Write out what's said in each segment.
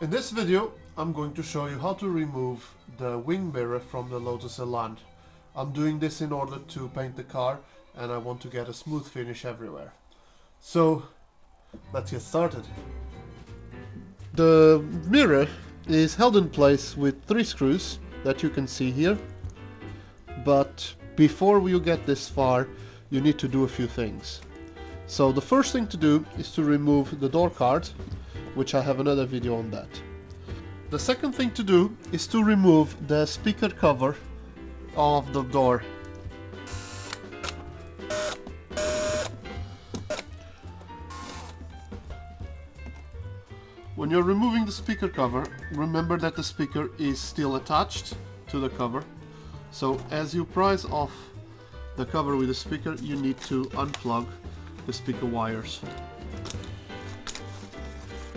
In this video, I'm going to show you how to remove the wing mirror from the Lotus Elan. I'm doing this in order to paint the car and I want to get a smooth finish everywhere. So, let's get started. The mirror is held in place with 3 screws that you can see here. But before you get this far, you need to do a few things. So the first thing to do is to remove the door card, which I have another video on that. The second thing to do is to remove the speaker cover of the door. When you're removing the speaker cover, remember that the speaker is still attached to the cover. So as you prise off the cover with the speaker, you need to unplug the speaker wires.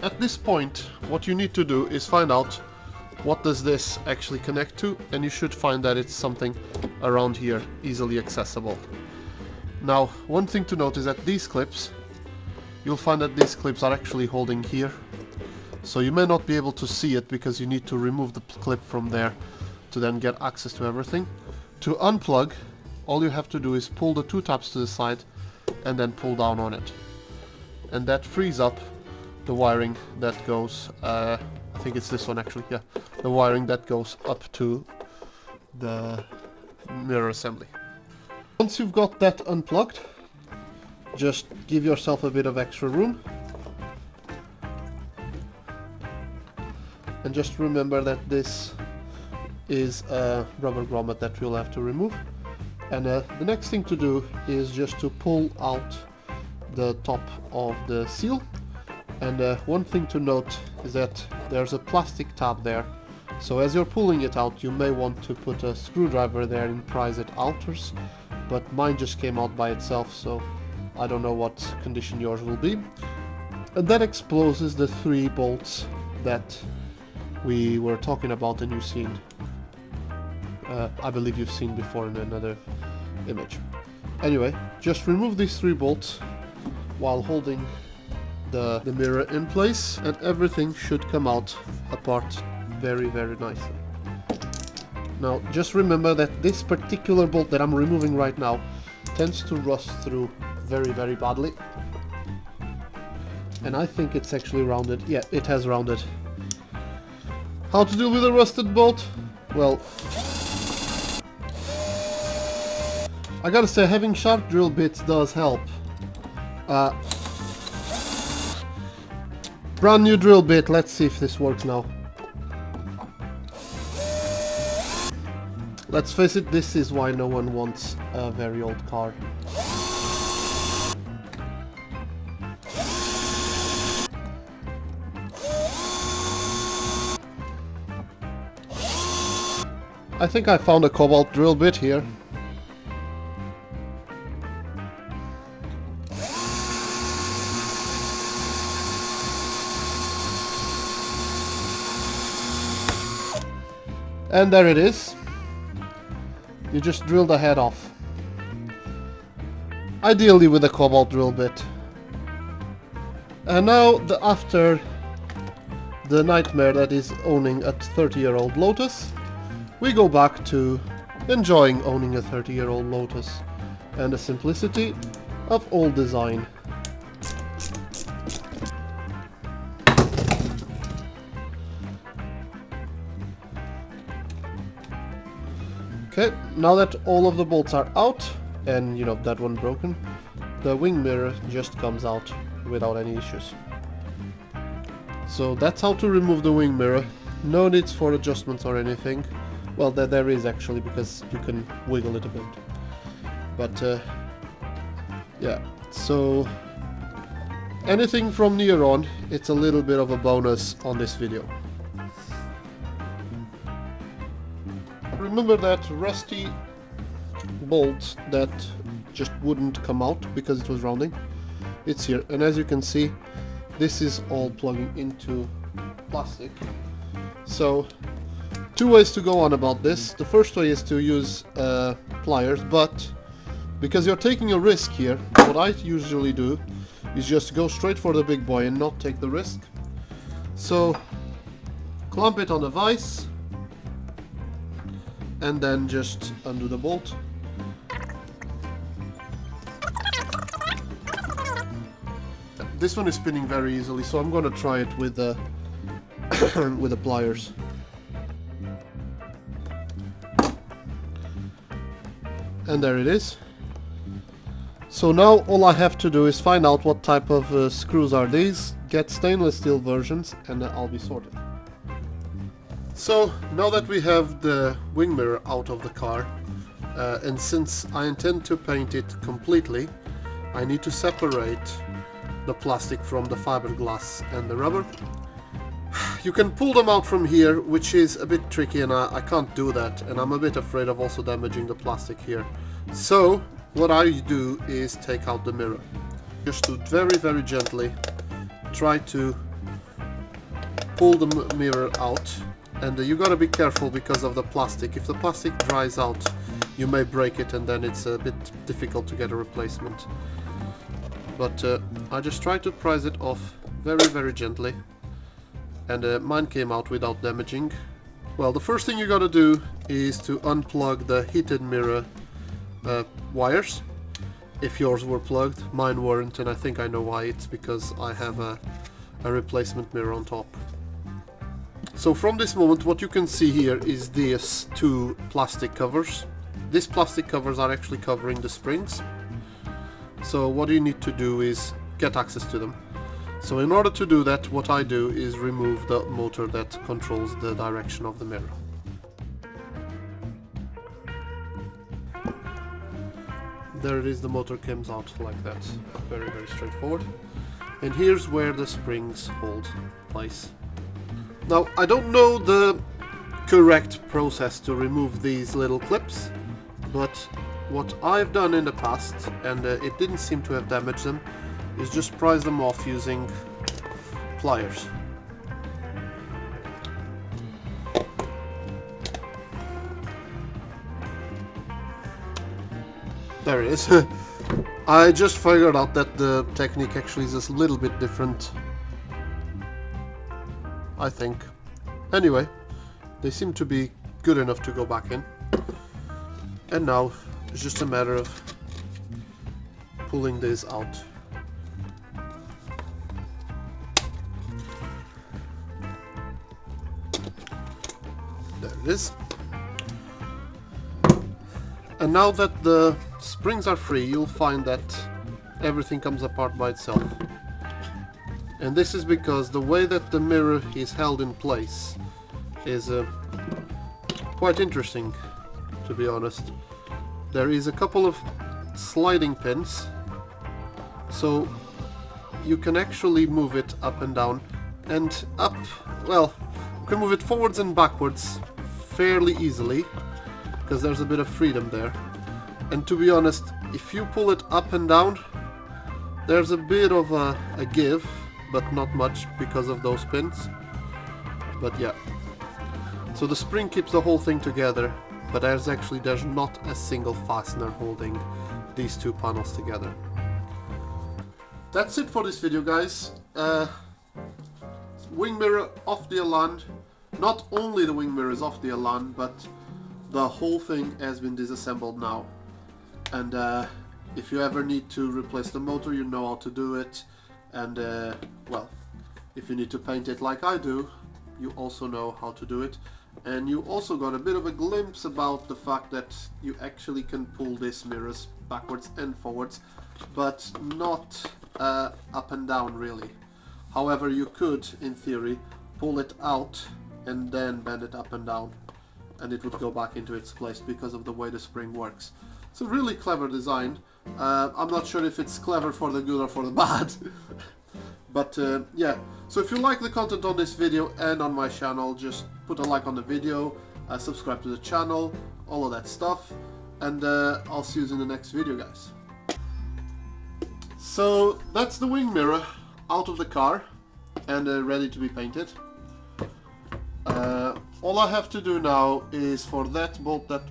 At this point, what you need to do is find out what does this actually connect to, and you should find that it's something around here, easily accessible. Now, one thing to note is that these clips, you'll find that these clips are actually holding here. So you may not be able to see it because you need to remove the clip from there to then get access to everything. To unplug, all you have to do is pull the 2 tabs to the side and then pull down on it. And that frees up the wiring that goes, I think it's this one actually, yeah, the wiring that goes up to the mirror assembly. Once you've got that unplugged, just give yourself a bit of extra room. And just remember that this is a rubber grommet that we'll have to remove. And the next thing to do is just to pull out the top of the seal. And one thing to note is that there's a plastic tab there. So as you're pulling it out, you may want to put a screwdriver there and prise it outwards. But mine just came out by itself, so I don't know what condition yours will be. And that exposes the 3 bolts that we were talking about and you've seen. I believe you've seen before in another image. Anyway, just remove these 3 bolts while holding the mirror in place, and everything should come out apart very nicely. Now just remember that this particular bolt that I'm removing right now tends to rust through very badly, and I think it's actually rounded. Yeah, it has rounded. How to deal with a rusted bolt? Well, I gotta say, having sharp drill bits does help. Brand new drill bit, let's see if this works now. Let's face it, this is why no one wants a very old car. I think I found a cobalt drill bit here. And there it is. You just drill the head off. Ideally with a cobalt drill bit. And now, after the nightmare that is owning a 30-year-old Lotus, we go back to enjoying owning a 30-year-old Lotus and the simplicity of old design. Okay, now that all of the bolts are out, and you know, that one broken, the wing mirror just comes out without any issues. So that's how to remove the wing mirror. No needs for adjustments or anything. Well, there is actually, because you can wiggle it a bit. But yeah, so anything from here on, it's a little bit of a bonus on this video. Remember that rusty bolt that just wouldn't come out because it was rounding? It's here, and as you can see, this is all plugging into plastic. So 2 ways to go on about this. The first way is to use pliers, but because you're taking a risk here, what I usually do is just go straight for the big boy and not take the risk. So clamp it on the vise, and then just undo the bolt. This one is spinning very easily, so I'm gonna try it with the with the pliers. And there it is. So now all I have to do is find out what type of screws are these, get stainless steel versions, and I'll be sorted. So now that we have the wing mirror out of the car, and since I intend to paint it completely, I need to separate the plastic from the fiberglass and the rubber. You can pull them out from here, which is a bit tricky, and I can't do that, and I'm a bit afraid of also damaging the plastic here. So what I do is take out the mirror. Just to very gently try to pull the mirror out, and you gotta be careful because of the plastic. If the plastic dries out, you may break it, and then it's a bit difficult to get a replacement. But I just try to prise it off very gently, and mine came out without damaging. Well, the first thing you gotta do is to unplug the heated mirror wires. If yours were plugged, mine weren't, and I think I know why. It's because I have a replacement mirror on top. So from this moment, what you can see here is these two plastic covers. These plastic covers are actually covering the springs. So what you need to do is get access to them. So in order to do that, what I do is remove the motor that controls the direction of the mirror. There it is, the motor comes out like that. Very straightforward. And here's where the springs hold place. Now, I don't know the correct process to remove these little clips, but what I've done in the past, and it didn't seem to have damaged them, is just prise them off using pliers. There it is. I just figured out that the technique actually is a little bit different, I think. Anyway, they seem to be good enough to go back in. And now it's just a matter of pulling this out. There it is. And now that the springs are free, you'll find that everything comes apart by itself. And this is because the way that the mirror is held in place is quite interesting, to be honest. There is a couple of sliding pins, so you can actually move it up and down, and up, well, you can move it forwards and backwards fairly easily, because there's a bit of freedom there. And to be honest, if you pull it up and down, there's a bit of a give, but not much because of those pins. But yeah, so the spring keeps the whole thing together, but there's not a single fastener holding these two panels together. That's it for this video, guys. Wing mirror off the Elan. Not only the wing mirror is off the Elan, but the whole thing has been disassembled now. And if you ever need to replace the motor, you know how to do it. And well, if you need to paint it like I do, you also know how to do it. And you also got a bit of a glimpse about the fact that you actually can pull these mirrors backwards and forwards, but not up and down really. However, you could, in theory, pull it out and then bend it up and down, and it would go back into its place because of the way the spring works. It's a really clever design. I'm not sure if it's clever for the good or for the bad. But yeah, so if you like the content on this video and on my channel, just put a like on the video, subscribe to the channel, all of that stuff, and I'll see you in the next video, guys. So that's the wing mirror out of the car and ready to be painted. All I have to do now is for that bolt that